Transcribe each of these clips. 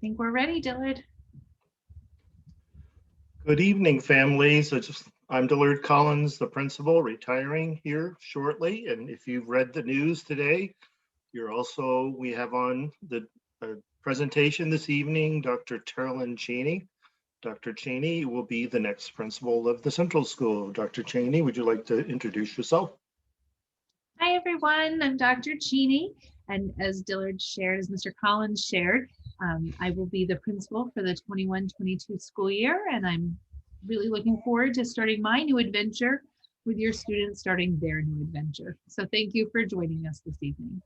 think we're ready, Dillard. Good evening, families. I'm Dillard Collins, the principal, retiring here shortly. And if you've read the news today, we have on the presentation this evening, Dr. Terlin Cheney. Dr. Cheney will be the next principal of the Central School. Dr. Cheney, would you like to introduce yourself? Hi, everyone. I'm Dr. Cheney. And as Dillard shared, as Mr. Collins shared, I will be the principal for the 21-22 school year. And I'm really looking forward to starting my new adventure with your students starting their new adventure. So thank you for joining us this evening.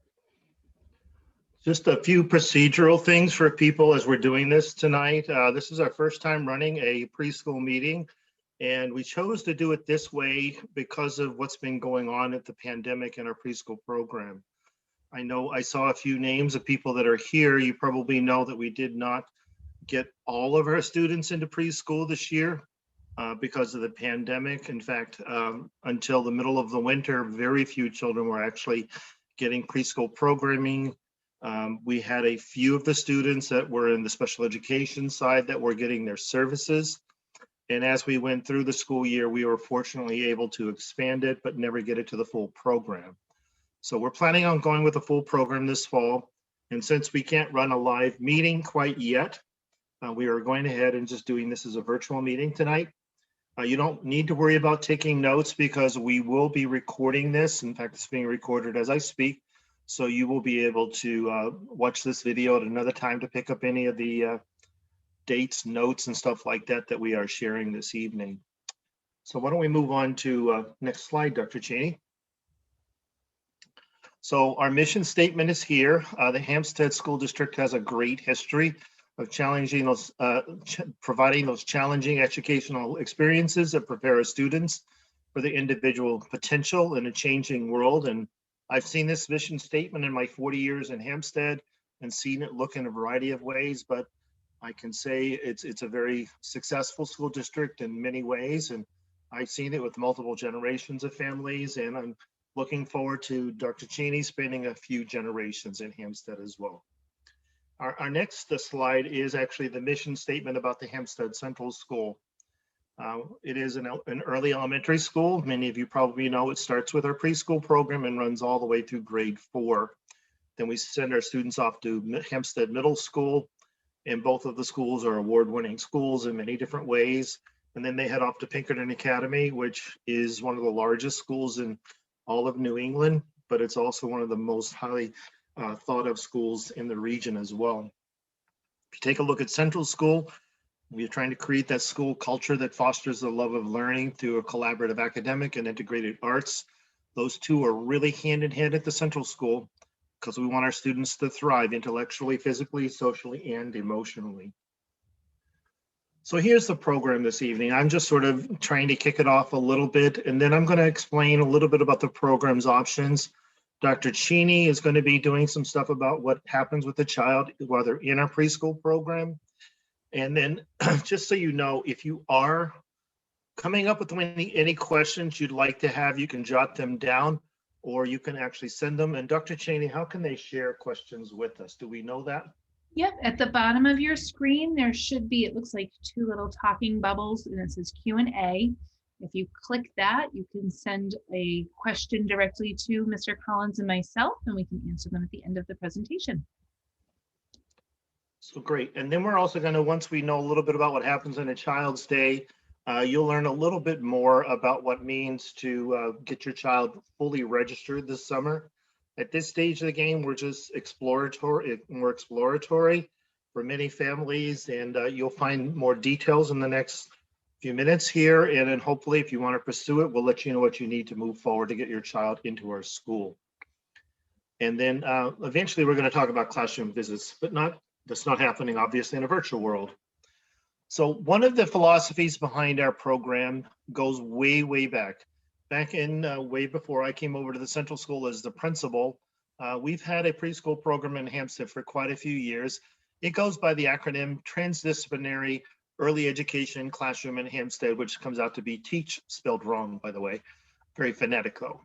Just a few procedural things for people as we're doing this tonight. This is our first time running a preschool meeting, and we chose to do it this way because of what's been going on at the pandemic in our preschool program. I know I saw a few names of people that are here. You probably know that we did not get all of our students into preschool this year because of the pandemic. In fact, until the middle of the winter, very few children were actually getting preschool programming. We had a few of the students that were in the special education side that were getting their services. And as we went through the school year, we were fortunately able to expand it, but never get it to the full program. So we're planning on going with a full program this fall. And since we can't run a live meeting quite yet, we are going ahead and just doing this as a virtual meeting tonight. You don't need to worry about taking notes because we will be recording this. In fact, it's being recorded as I speak. So you will be able to watch this video at another time to pick up any of the dates, notes, and stuff like that that we are sharing this evening. So why don't we move on to next slide, Dr. Cheney. So our mission statement is here. The Hampstead School District has a great history of providing those challenging educational experiences that prepare our students for the individual potential in a changing world. And I've seen this mission statement in my 40 years in Hampstead and seen it look in a variety of ways, but I can say it's a very successful school district in many ways. And I've seen it with multiple generations of families, and I'm looking forward to Dr. Cheney spending a few generations in Hampstead as well. Our next slide is actually the mission statement about the Hampstead Central School. It is an early elementary school. Many of you probably know it starts with our preschool program and runs all the way through grade 4. Then we send our students off to Hampstead Middle School, and both of the schools are award-winning schools in many different ways. And then they head off to Pinkerton Academy, which is one of the largest schools in all of New England, but it's also one of the most highly thought of schools in the region as well. If you take a look at Central School, we're trying to create that school culture that fosters the love of learning through a collaborative academic and integrated arts. Those two are really hand in hand at the Central School because we want our students to thrive intellectually, physically, socially, and emotionally. So here's the program this evening. I'm just sort of trying to kick it off a little bit, and then I'm going to explain a little bit about the program's options. Dr. Cheney is going to be doing some stuff about what happens with the child while they're in our preschool program. And then just so you know, if you are coming up with any questions you'd like to have, you can jot them down or you can actually send them. And Dr. Cheney, how can they share questions with us? Do we know that? Yep, at the bottom of your screen, there should be, it looks like 2 little talking bubbles and it says Q&A. If you click that, you can send a question directly to Mr. Collins and myself, and we can answer them at the end of the presentation. So great. And then we're also going to, once we know a little bit about what happens in a Child's Day, you'll learn a little bit more about what it means to get your child fully registered this summer. At this stage of the game, we're just exploratory, more exploratory for many families, and you'll find more details in the next few minutes here. And then hopefully, if you want to pursue it, we'll let you know what you need to move forward to get your child into our school. And then eventually we're going to talk about classroom visits, but that's not happening obviously in a virtual world. So one of the philosophies behind our program goes way, way back. Back in way before I came over to the Central School as the principal, we've had a preschool program in Hampstead for quite a few years. It goes by the acronym Transdisciplinary Early Education Classroom in Hampstead, which comes out to be TEACH, spelled wrong, by the way, very phonetic though.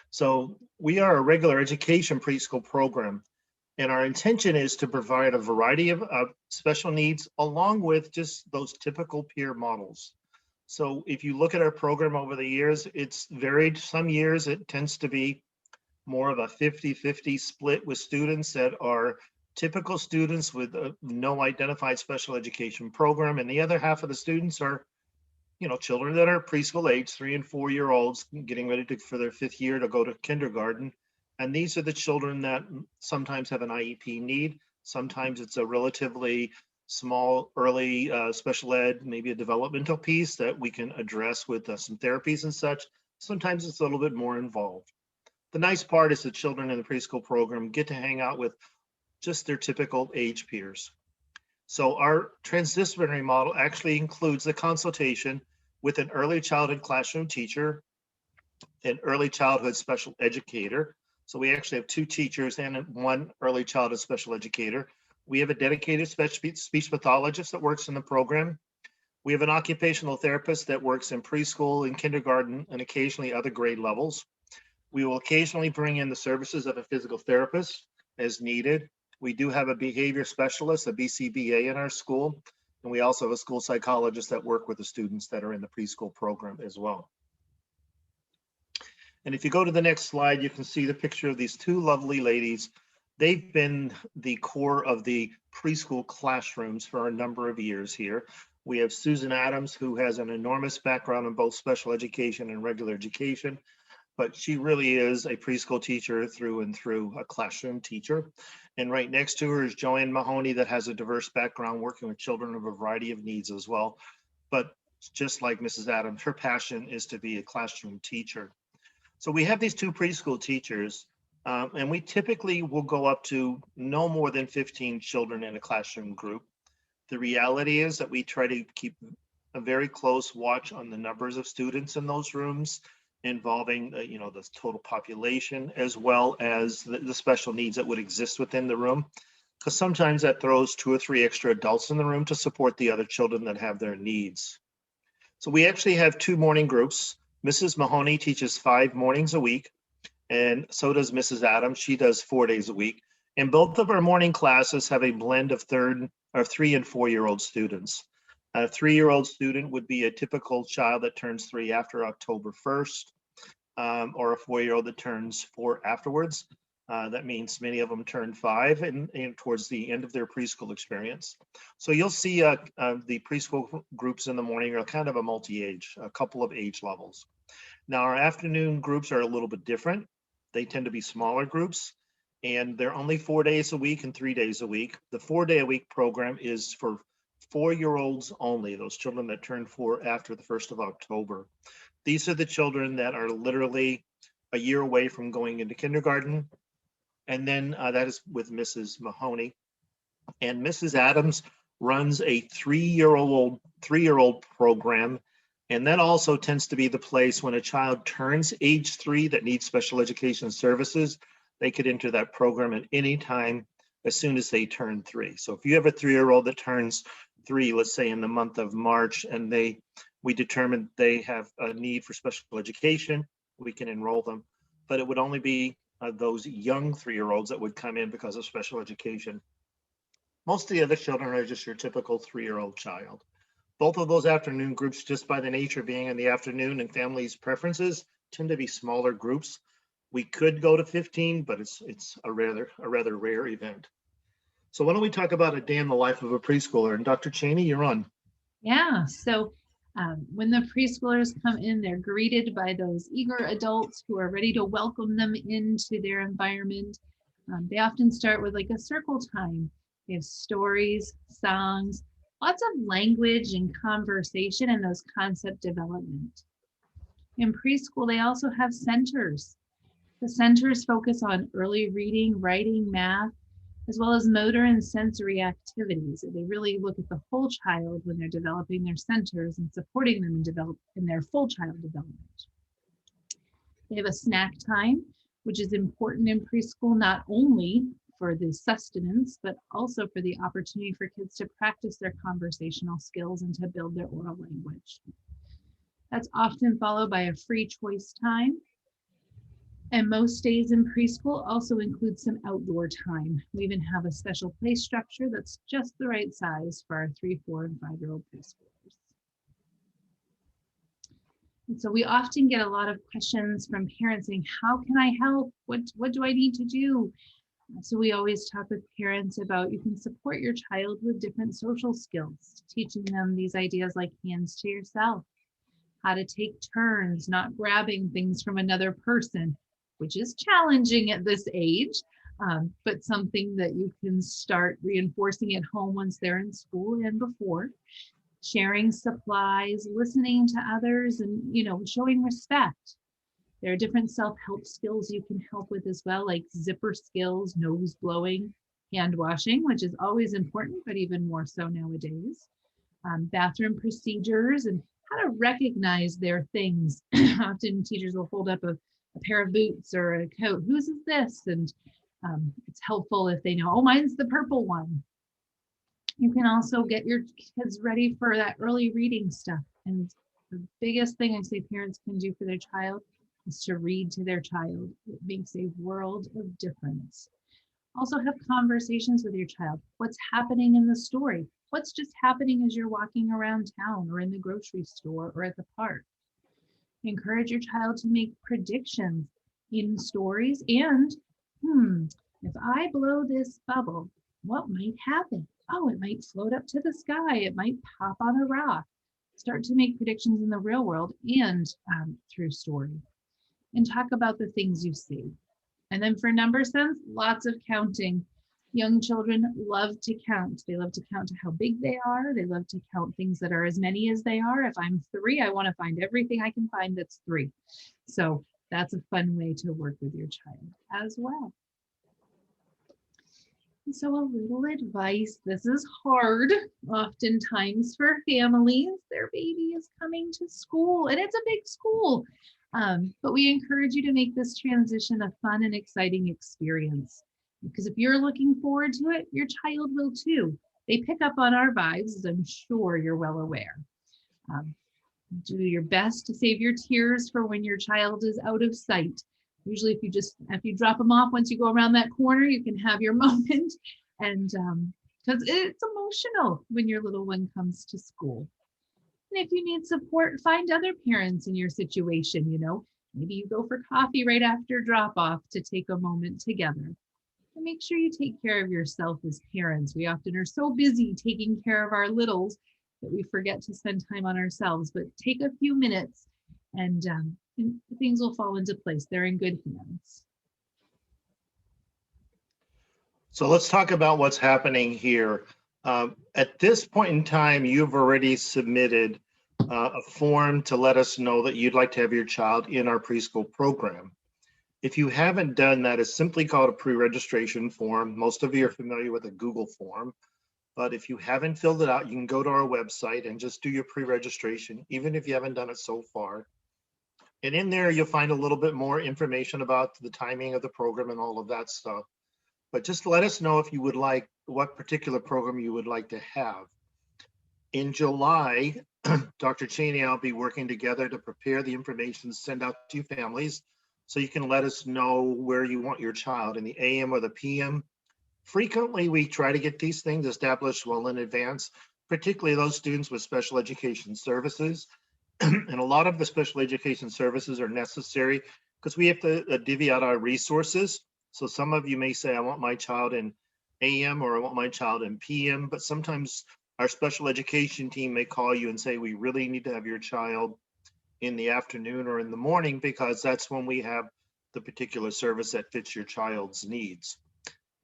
So we are a regular education preschool program. And our intention is to provide a variety of special needs along with just those typical peer models. So if you look at our program over the years, it's varied. Some years it tends to be more of a 50-50 split with students that are typical students with no identified special education program. And the other half of the students are, children that are preschool age, 3 and 4 year olds getting ready for their 5th year to go to kindergarten. And these are the children that sometimes have an IEP need. Sometimes it's a relatively small, early special ed, maybe a developmental piece that we can address with some therapies and such. Sometimes it's a little bit more involved. The nice part is the children in the preschool program get to hang out with just their typical age peers. So our transdisciplinary model actually includes the consultation with an early childhood classroom teacher, an early childhood special educator. So we actually have 2 teachers and 1 early childhood special educator. We have a dedicated speech pathologist that works in the program. We have an occupational therapist that works in preschool and kindergarten and occasionally other grade levels. We will occasionally bring in the services of a physical therapist as needed. We do have a behavior specialist, a BCBA in our school. And we also have a school psychologist that work with the students that are in the preschool program as well. And if you go to the next slide, you can see the picture of these 2 lovely ladies. They've been the core of the preschool classrooms for a number of years here. We have Susan Adams, who has an enormous background in both special education and regular education, but she really is a preschool teacher through and through, a classroom teacher. And right next to her is Joanne Mahoney, that has a diverse background working with children of a variety of needs as well. But just like Mrs. Adams, her passion is to be a classroom teacher. So we have these 2 preschool teachers, and we typically will go up to no more than 15 children in a classroom group. The reality is that we try to keep a very close watch on the numbers of students in those rooms, involving the total population as well as the special needs that would exist within the room, because sometimes that throws 2 or 3 extra adults in the room to support the other children that have their needs. So we actually have 2 morning groups. Mrs. Mahoney teaches 5 mornings a week, and so does Mrs. Adams. She does 4 days a week. And both of our morning classes have a blend of 3 and 4 year old students. A 3-year-old student would be a typical child that turns 3 after October 1st, or a 4-year-old that turns 4 afterwards. That means many of them turn 5 and towards the end of their preschool experience. So you'll see the preschool groups in the morning are kind of a multi-age, a couple of age levels. Now our afternoon groups are a little bit different. They tend to be smaller groups, and they're only 4 days a week and 3 days a week. The 4-day-a-week program is for 4-year-olds only, those children that turn 4 after the 1st of October. These are the children that are literally a year away from going into kindergarten. And then that is with Mrs. Mahoney. And Mrs. Adams runs a 3-year-old program. And that also tends to be the place when a child turns age 3 that needs special education services, they could enter that program at any time as soon as they turn 3. So if you have a 3-year-old that turns 3, let's say in the month of March, and we determine they have a need for special education, we can enroll them. But it would only be those young 3-year-olds that would come in because of special education. Most of the other children are just your typical 3-year-old child. Both of those afternoon groups, just by the nature of being in the afternoon and families' preferences, tend to be smaller groups. We could go to 15, but it's a rather rare event. So why don't we talk about a day in the life of a preschooler? And Dr. Cheney, you're on. Yeah, so when the preschoolers come in, they're greeted by those eager adults who are ready to welcome them into their environment. They often start with like a circle time. They have stories, songs, lots of language and conversation and those concept development. In preschool, they also have centers. The centers focus on early reading, writing, math, as well as motor and sensory activities. They really look at the whole child when they're developing their centers and supporting them in their full child development. They have a snack time, which is important in preschool, not only for the sustenance, but also for the opportunity for kids to practice their conversational skills and to build their oral language. That's often followed by a free choice time. And most days in preschool also include some outdoor time. We even have a special play structure that's just the right size for our 3, 4, and 5-year-old preschoolers. And so we often get a lot of questions from parents saying, how can I help? What do I need to do? So we always talk with parents about you can support your child with different social skills, teaching them these ideas like hands to yourself, how to take turns, not grabbing things from another person, which is challenging at this age, but something that you can start reinforcing at home once they're in school and before. Sharing supplies, listening to others, and showing respect. There are different self-help skills you can help with as well, like zipper skills, nose blowing, hand washing, which is always important, but even more so nowadays. Bathroom procedures and how to recognize their things. Often teachers will hold up a pair of boots or a coat. Whose is this? And it's helpful if they know, oh, mine's the purple one. You can also get your kids ready for that early reading stuff. And the biggest thing I say parents can do for their child is to read to their child. It makes a world of difference. Also have conversations with your child. What's happening in the story? What's just happening as you're walking around town or in the grocery store or at the park? Encourage your child to make predictions in stories and, if I blow this bubble, what might happen? Oh, it might float up to the sky. It might pop on a rock. Start to make predictions in the real world and through story. And talk about the things you see. And then for number sense, lots of counting. Young children love to count. They love to count to how big they are. They love to count things that are as many as they are. If I'm 3, I want to find everything I can find that's 3. So that's a fun way to work with your child as well. And so a little advice, this is hard oftentimes for families. Their baby is coming to school and it's a big school. But we encourage you to make this transition a fun and exciting experience. Because if you're looking forward to it, your child will too. They pick up on our vibes, as I'm sure you're well aware. Do your best to save your tears for when your child is out of sight. Usually if you drop them off, once you go around that corner, you can have your moment. And because it's emotional when your little one comes to school. And if you need support, find other parents in your situation, maybe you go for coffee right after drop off to take a moment together. And make sure you take care of yourself as parents. We often are so busy taking care of our littles that we forget to spend time on ourselves, but take a few minutes and things will fall into place. They're in good hands. So let's talk about what's happening here. At this point in time, you've already submitted a form to let us know that you'd like to have your child in our preschool program. If you haven't done that, it's simply called a pre-registration form. Most of you are familiar with a Google form, but if you haven't filled it out, you can go to our website and just do your pre-registration, even if you haven't done it so far. And in there, you'll find a little bit more information about the timing of the program and all of that stuff. But just let us know if you would like, what particular program you would like to have. In July, Dr. Cheney and I'll be working together to prepare the information to send out to families so you can let us know where you want your child, in the AM or the PM. Frequently, we try to get these things established well in advance, particularly those students with special education services. And a lot of the special education services are necessary because we have to divvy out our resources. So some of you may say, I want my child in AM or I want my child in PM, but sometimes our special education team may call you and say, we really need to have your child in the afternoon or in the morning because that's when we have the particular service that fits your child's needs.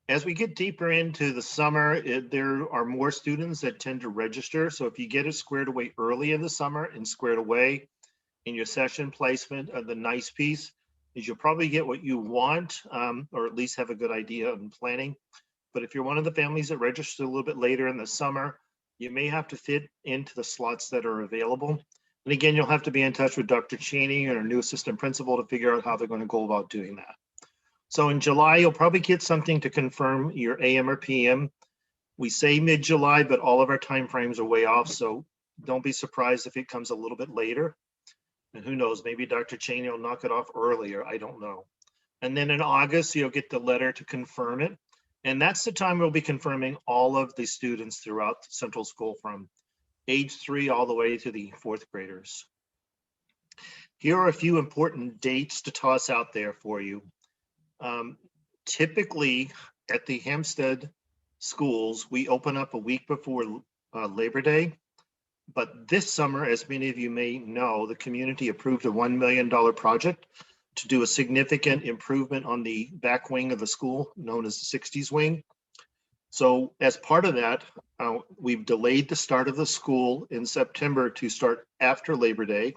As we get deeper into the summer, there are more students that tend to register. So if you get it squared away early in the summer and squared away in your session placement, the nice piece is you'll probably get what you want, or at least have a good idea of planning. But if you're one of the families that register a little bit later in the summer, you may have to fit into the slots that are available. And again, you'll have to be in touch with Dr. Cheney and our new assistant principal to figure out how they're going to go about doing that. So in July, you'll probably get something to confirm your AM or PM. We say mid-July, but all of our timeframes are way off. So don't be surprised if it comes a little bit later. And who knows, maybe Dr. Cheney will knock it off earlier. I don't know. And then in August, you'll get the letter to confirm it. And that's the time we'll be confirming all of the students throughout Central School from age 3 all the way to the 4th graders. Here are a few important dates to toss out there for you. Typically at the Hampstead schools, we open up a week before Labor Day. But this summer, as many of you may know, the community approved a $1 million project to do a significant improvement on the back wing of the school, known as the 60s wing. So as part of that, we've delayed the start of the school in September to start after Labor Day.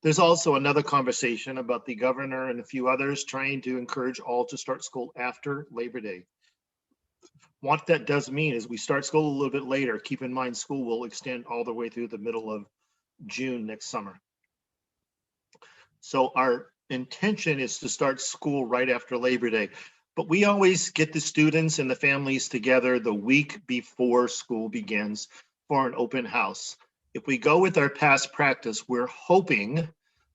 There's also another conversation about the governor and a few others trying to encourage all to start school after Labor Day. What that does mean is we start school a little bit later. Keep in mind, school will extend all the way through the middle of June next summer. So our intention is to start school right after Labor Day, but we always get the students and the families together the week before school begins for an open house. If we go with our past practice, we're hoping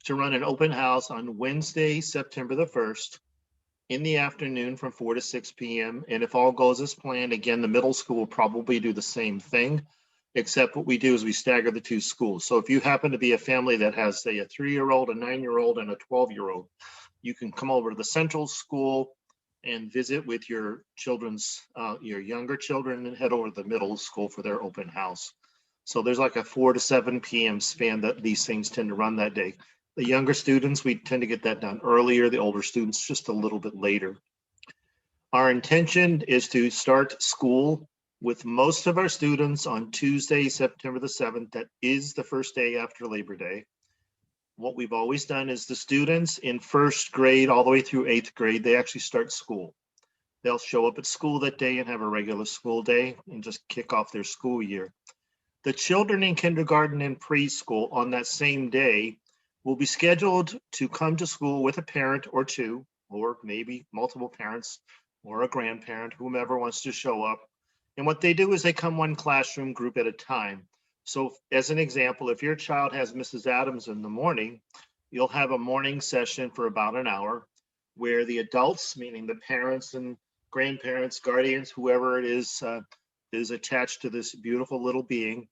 to run an open house on Wednesday, September the 1st in the afternoon from 4 to 6 p.m. And if all goes as planned, again, the middle school will probably do the same thing, except what we do is we stagger the two schools. So if you happen to be a family that has, say, a 3-year-old, a 9-year-old, and a 12-year-old, you can come over to the Central School and visit with your children's, your younger children, and head over to the middle school for their open house. So there's like a 4 to 7 p.m. span that these things tend to run that day. The younger students, we tend to get that done earlier. The older students, just a little bit later. Our intention is to start school with most of our students on Tuesday, September the 7th. That is the first day after Labor Day. What we've always done is the students in 1st grade all the way through 8th grade, they actually start school. They'll show up at school that day and have a regular school day and just kick off their school year. The children in kindergarten and preschool on that same day will be scheduled to come to school with a parent or two, or maybe multiple parents or a grandparent, whomever wants to show up. And what they do is they come one classroom group at a time. So as an example, if your child has Mrs. Adams in the morning, you'll have a morning session for about an hour where the adults, meaning the parents and grandparents, guardians, whoever it is attached to this beautiful little being,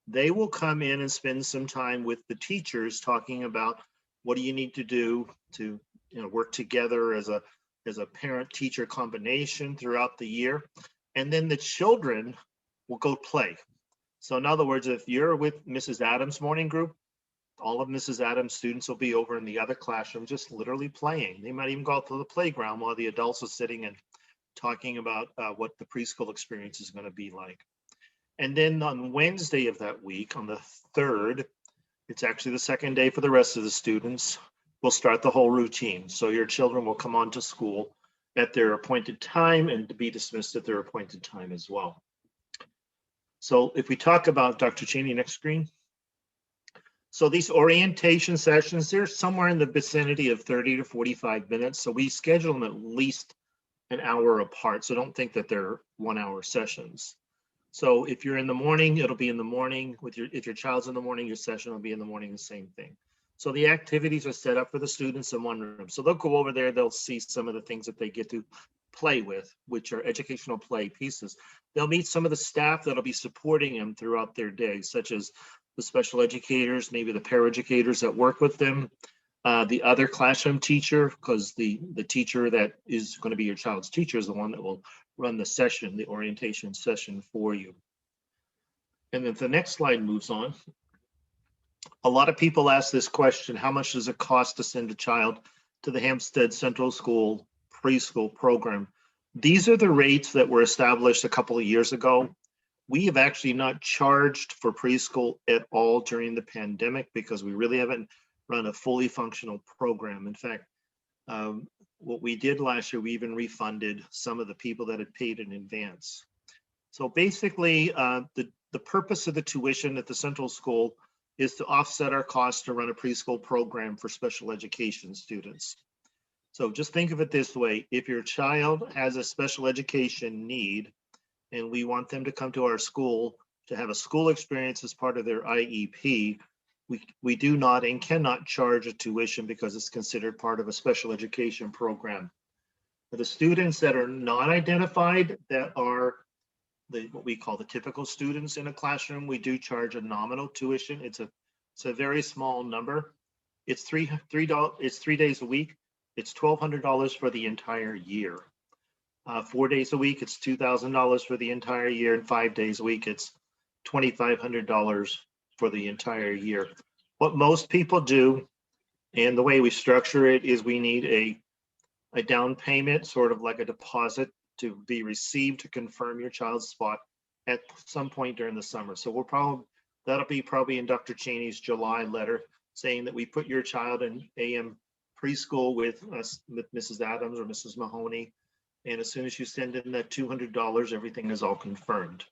they will come in and spend some time with the teachers talking about what do you need to do to work together as a parent-teacher combination throughout the year. And then the children will go play. So in other words, if you're with Mrs. Adams' morning group, all of Mrs. Adams' students will be over in the other classroom just literally playing. They might even go out to the playground while the adults are sitting and talking about what the preschool experience is going to be like. And then on Wednesday of that week, on the 3rd, it's actually the 2nd day for the rest of the students, we'll start the whole routine. So your children will come on to school at their appointed time and to be dismissed at their appointed time as well. So if we talk about Dr. Cheney, next screen. So these orientation sessions, they're somewhere in the vicinity of 30 to 45 minutes. So we schedule them at least an hour apart. So don't think that they're 1-hour sessions. So if you're in the morning, it'll be in the morning. If your child's in the morning, your session will be in the morning, the same thing. So the activities are set up for the students in one room. So they'll go over there, they'll see some of the things that they get to play with, which are educational play pieces. They'll meet some of the staff that'll be supporting them throughout their day, such as the special educators, maybe the paraeducators that work with them, the other classroom teacher, because the teacher that is going to be your child's teacher is the one that will run the session, the orientation session for you. And if the next slide moves on, a lot of people ask this question: how much does it cost to send a child to the Hampstead Central School preschool program? These are the rates that were established a couple of years ago. We have actually not charged for preschool at all during the pandemic because we really haven't run a fully functional program. In fact, what we did last year, we even refunded some of the people that had paid in advance. So basically, the purpose of the tuition at the Central School is to offset our costs to run a preschool program for special education students. So just think of it this way: if your child has a special education need and we want them to come to our school to have a school experience as part of their IEP, we do not and cannot charge a tuition because it's considered part of a special education program. For the students that are not identified, that are what we call the typical students in a classroom, we do charge a nominal tuition. It's a very small number. It's it's 3 days a week. It's $1,200 for the entire year. 4 days a week, it's $2,000 for the entire year, and 5 days a week, it's $2,500 for the entire year. What most people do, and the way we structure it, is we need a down payment, sort of like a deposit, to be received to confirm your child's spot at some point during the summer. So that'll be probably in Dr. Cheney's July letter saying that we put your child in AM preschool with us, with Mrs. Adams or Mrs. Mahoney. And as soon as you send in that $200, everything is all confirmed.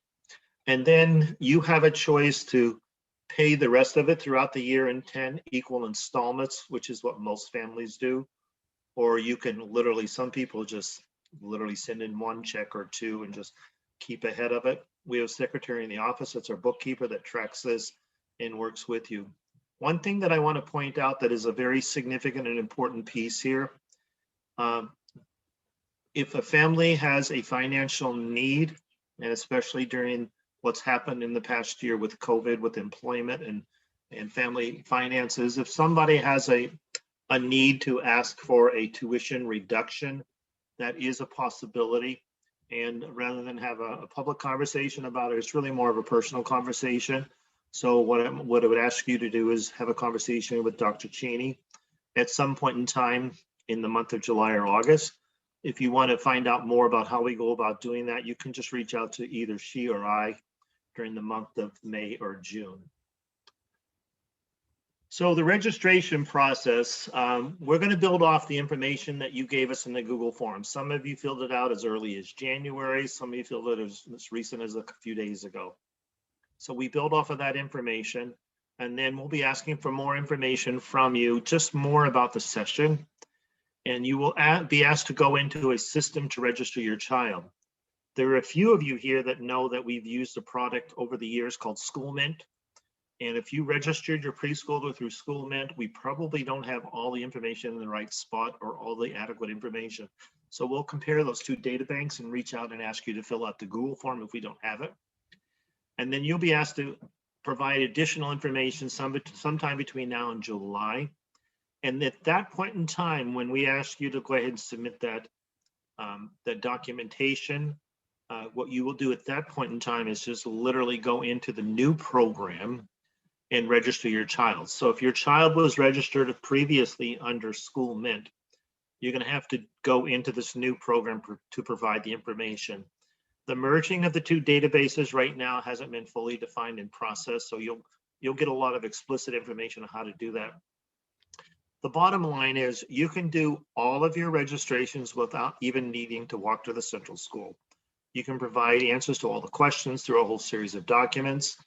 And then you have a choice to pay the rest of it throughout the year in 10 equal installments, which is what most families do. Or you can literally, some people just literally send in one check or two and just keep ahead of it. We have a secretary in the office, that's our bookkeeper, that tracks this and works with you. One thing that I want to point out that is a very significant and important piece here, if a family has a financial need, and especially during what's happened in the past year with COVID, with employment and family finances, if somebody has a need to ask for a tuition reduction, that is a possibility. And rather than have a public conversation about it, it's really more of a personal conversation. So what I would ask you to do is have a conversation with Dr. Cheney at some point in time in the month of July or August. If you want to find out more about how we go about doing that, you can just reach out to either she or I during the month of May or June. So the registration process, we're going to build off the information that you gave us in the Google Form. Some of you filled it out as early as January. Some of you filled it as recent as a few days ago. So we build off of that information, and then we'll be asking for more information from you, just more about the session. And you will be asked to go into a system to register your child. There are a few of you here that know that we've used a product over the years called SchoolMint. And if you registered your preschooler through SchoolMint, we probably don't have all the information in the right spot or all the adequate information. So we'll compare those two data banks and reach out and ask you to fill out the Google form if we don't have it. And then you'll be asked to provide additional information sometime between now and July. And at that point in time, when we ask you to go ahead and submit that, that documentation, what you will do at that point in time is just literally go into the new program and register your child. So if your child was registered previously under SchoolMint, you're going to have to go into this new program to provide the information. The merging of the two databases right now hasn't been fully defined in process, so you'll get a lot of explicit information on how to do that. The bottom line is you can do all of your registrations without even needing to walk to the central school. You can provide answers to all the questions through a whole series of documents.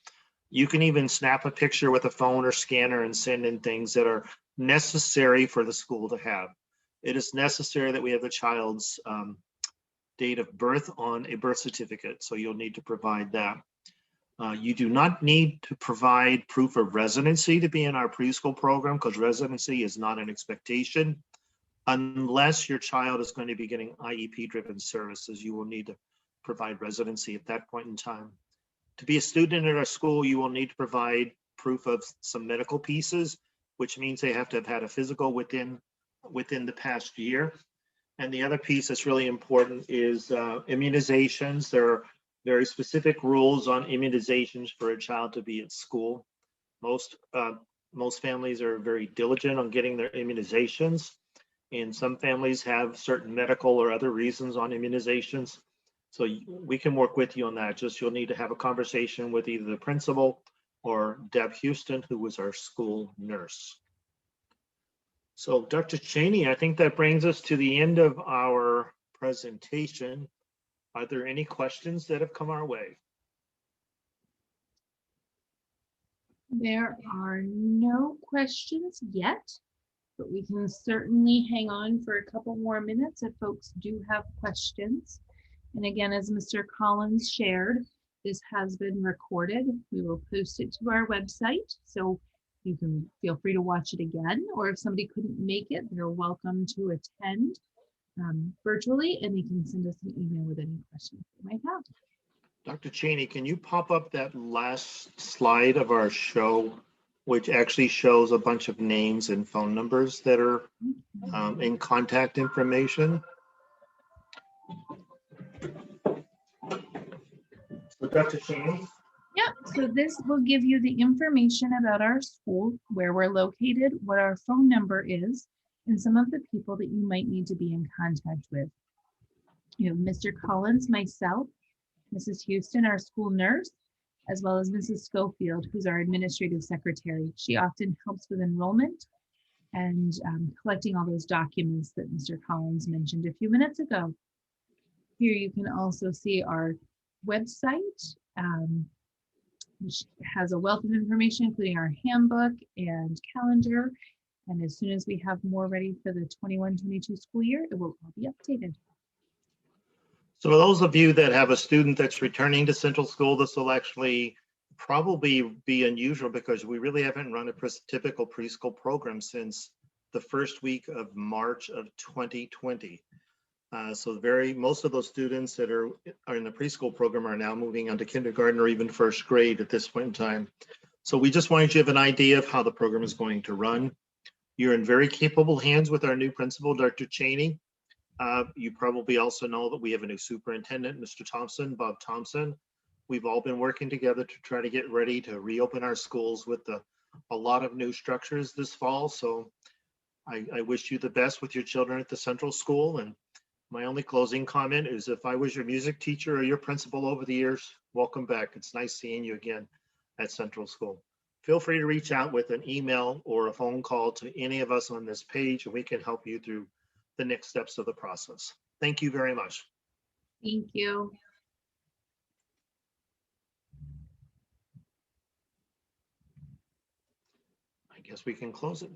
You can even snap a picture with a phone or scanner and send in things that are necessary for the school to have. It is necessary that we have the child's date of birth on a birth certificate, so you'll need to provide that. You do not need to provide proof of residency to be in our preschool program, because residency is not an expectation. Unless your child is going to be getting IEP-driven services, you will need to provide residency at that point in time. To be a student at our school, you will need to provide proof of some medical pieces, which means they have to have had a physical within the past year. And the other piece that's really important is immunizations. There are very specific rules on immunizations for a child to be at school. Most families are very diligent on getting their immunizations, and some families have certain medical or other reasons on immunizations. So we can work with you on that. Just you'll need to have a conversation with either the principal or Deb Houston, who was our school nurse. So Dr. Cheney, I think that brings us to the end of our presentation. Are there any questions that have come our way? There are no questions yet, but we can certainly hang on for a couple more minutes if folks do have questions. And again, as Mr. Collins shared, this has been recorded. We will post it to our website, so you can feel free to watch it again, or if somebody couldn't make it, they're welcome to attend virtually, and they can send us an email with any questions they might have. Dr. Cheney, can you pop up that last slide of our show, which actually shows a bunch of names and phone numbers that are in contact information? So Dr. Cheney? Yep, so this will give you the information about our school, where we're located, what our phone number is, and some of the people that you might need to be in contact with. You have Mr. Collins, myself, Mrs. Houston, our school nurse, as well as Mrs. Schofield, who's our administrative secretary. She often helps with enrollment and collecting all those documents that Mr. Collins mentioned a few minutes ago. Here you can also see our website, which has a wealth of information, including our handbook and calendar. And as soon as we have more ready for the 21-22 school year, it will all be updated. So for those of you that have a student that's returning to Central School, this will actually probably be unusual because we really haven't run a typical preschool program since the first week of March of 2020. So most of those students that are in the preschool program are now moving on to kindergarten or even first grade at this point in time. So we just wanted you to have an idea of how the program is going to run. You're in very capable hands with our new principal, Dr. Cheney. You probably also know that we have a new superintendent, Mr. Thompson, Bob Thompson. We've all been working together to try to get ready to reopen our schools with a lot of new structures this fall. So I wish you the best with your children at the Central School. And my only closing comment is if I was your music teacher or your principal over the years, welcome back. It's nice seeing you again at Central School. Feel free to reach out with an email or a phone call to any of us on this page, and we can help you through the next steps of the process. Thank you very much. Thank you. I guess we can close it.